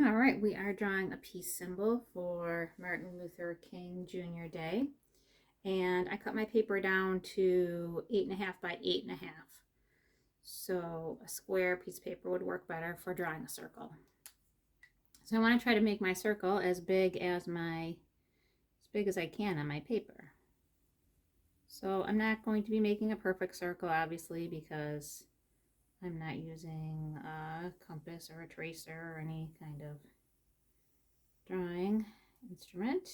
All right, we are drawing a peace symbol for Martin Luther King Jr. Day. And I cut my paper down to 8.5 by 8.5. So a square piece of paper would work better for drawing a circle. So I want to try to make my circle as big as I can on my paper. So I'm not going to be making a perfect circle, obviously, because I'm not using a compass or a tracer or any kind of drawing instrument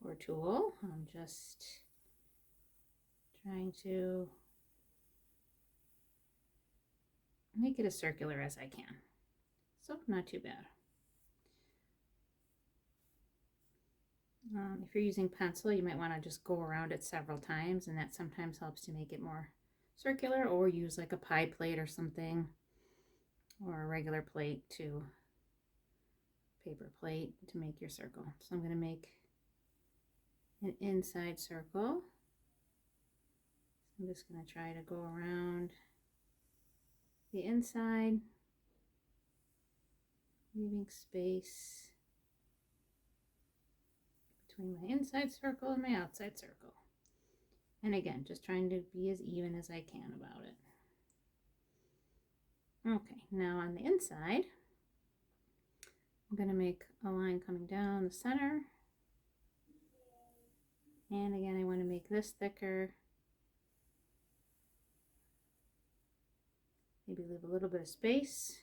or tool. I'm just trying to make it as circular as I can. So not too bad. If you're using pencil, you might want to just go around it several times, and that sometimes helps to make it more circular, or use like a pie plate or something, or a regular plate to paper plate to make your circle. So I'm going to make an inside circle. I'm just going to try to go around the inside, leaving space between my inside circle and my outside circle. And again, just trying to be as even as I can about it. Okay, now on the inside, I'm going to make a line coming down the center. And again, I want to make this thicker. Maybe leave a little bit of space.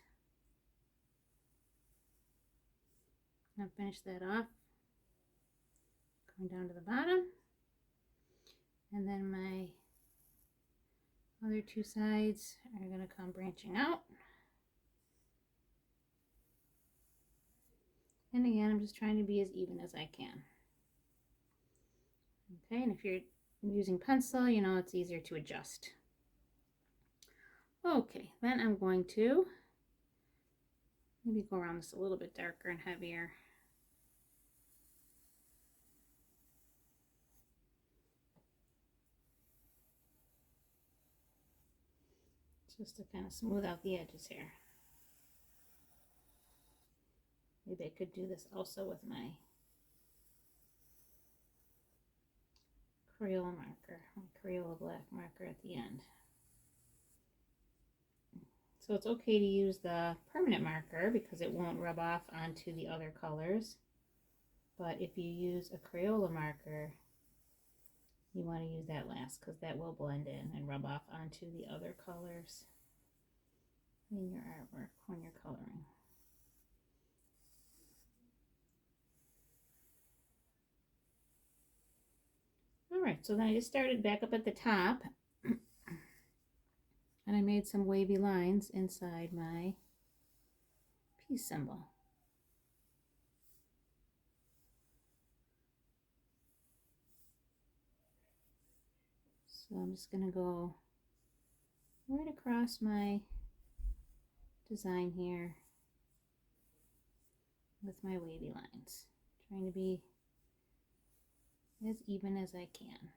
Now finish that off. Going down to the bottom. And then my other two sides are going to come branching out. And again, I'm just trying to be as even as I can. Okay, and if you're using pencil, you know it's easier to adjust. Okay, then I'm going to maybe go around this a little bit darker and heavier. Just to kind of smooth out the edges here. Maybe I could do this also with my Crayola marker, my Crayola black marker at the end. So it's okay to use the permanent marker because it won't rub off onto the other colors. But if you use a Crayola marker, you want to use that last because that will blend in and rub off onto the other colors in your artwork when you're coloring. Alright, so then I just started back up at the top and I made some wavy lines inside my peace symbol. So I'm just going to go right across my design here with my wavy lines, trying to be as even as I can.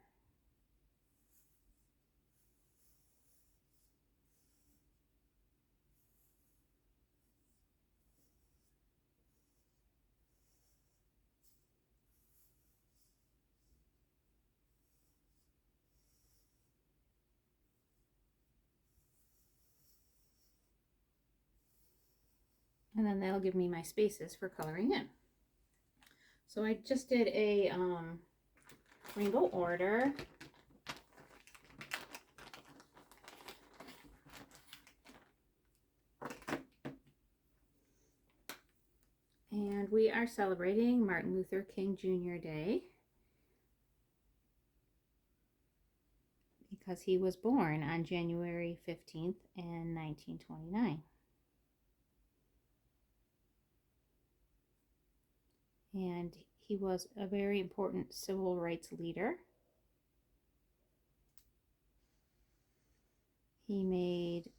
And then that'll give me my spaces for coloring in. So I just did a rainbow order. And we are celebrating Martin Luther King Jr. Day because he was born on January 15th in 1929. And he was a very important civil rights leader. He made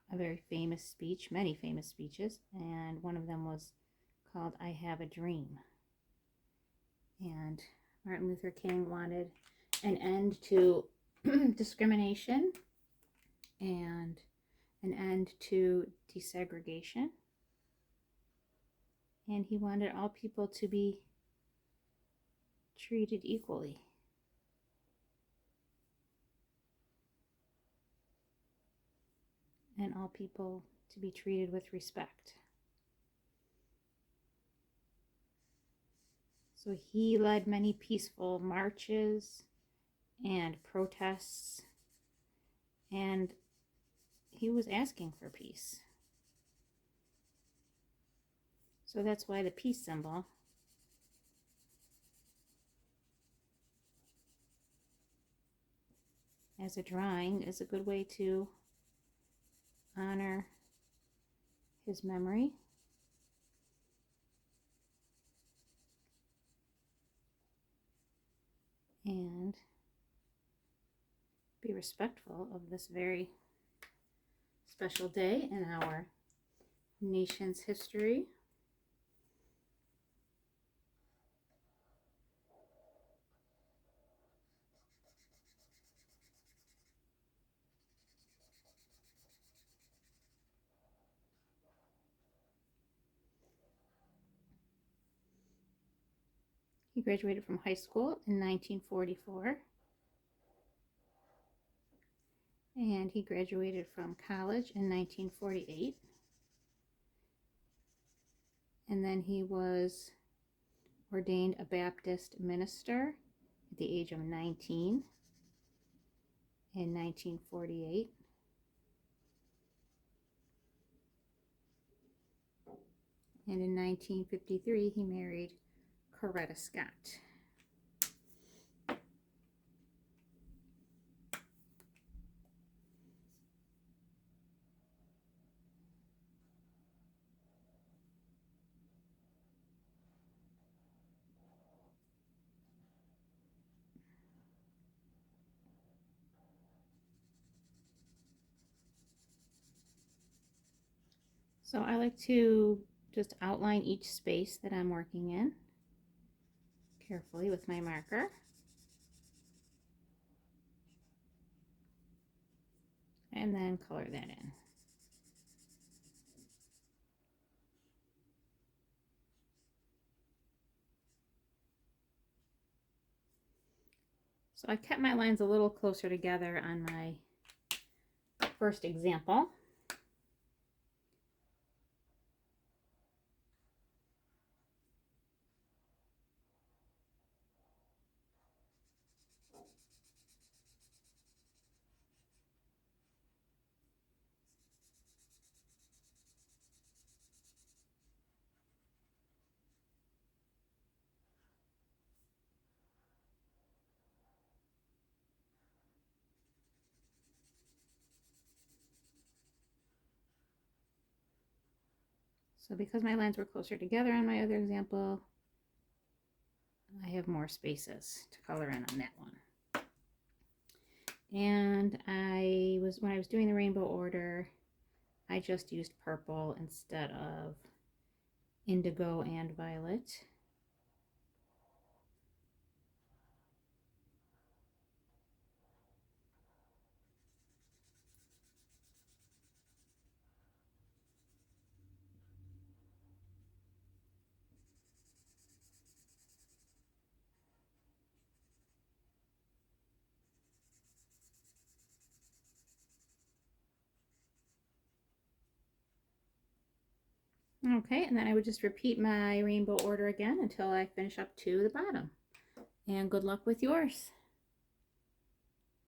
a very famous speech, many famous speeches, and one of them was called I Have a Dream. And Martin Luther King wanted an end to discrimination and an end to desegregation. and he wanted all people to be treated equally. And all people to be treated with respect. So he led many peaceful marches and protests, and he was asking for peace. So that's why the peace symbol as a drawing is a good way to honor his memory and be respectful of this very special day in our nation's history. He graduated from high school in 1944, and he graduated from college in 1948, and then he was ordained a Baptist minister at the age of 19 in 1948. And in 1953, he married Coretta Scott. So I like to just outline each space that I'm working in carefully with my marker. And then color that in. So I kept my lines a little closer together on my first example. So because my lines were closer together on my other example, I have more spaces to color in on that one. And when I was doing the rainbow order, I just used purple instead of indigo and violet. Okay, and then I would just repeat my rainbow order again until I finish up to the bottom. And good luck with yours.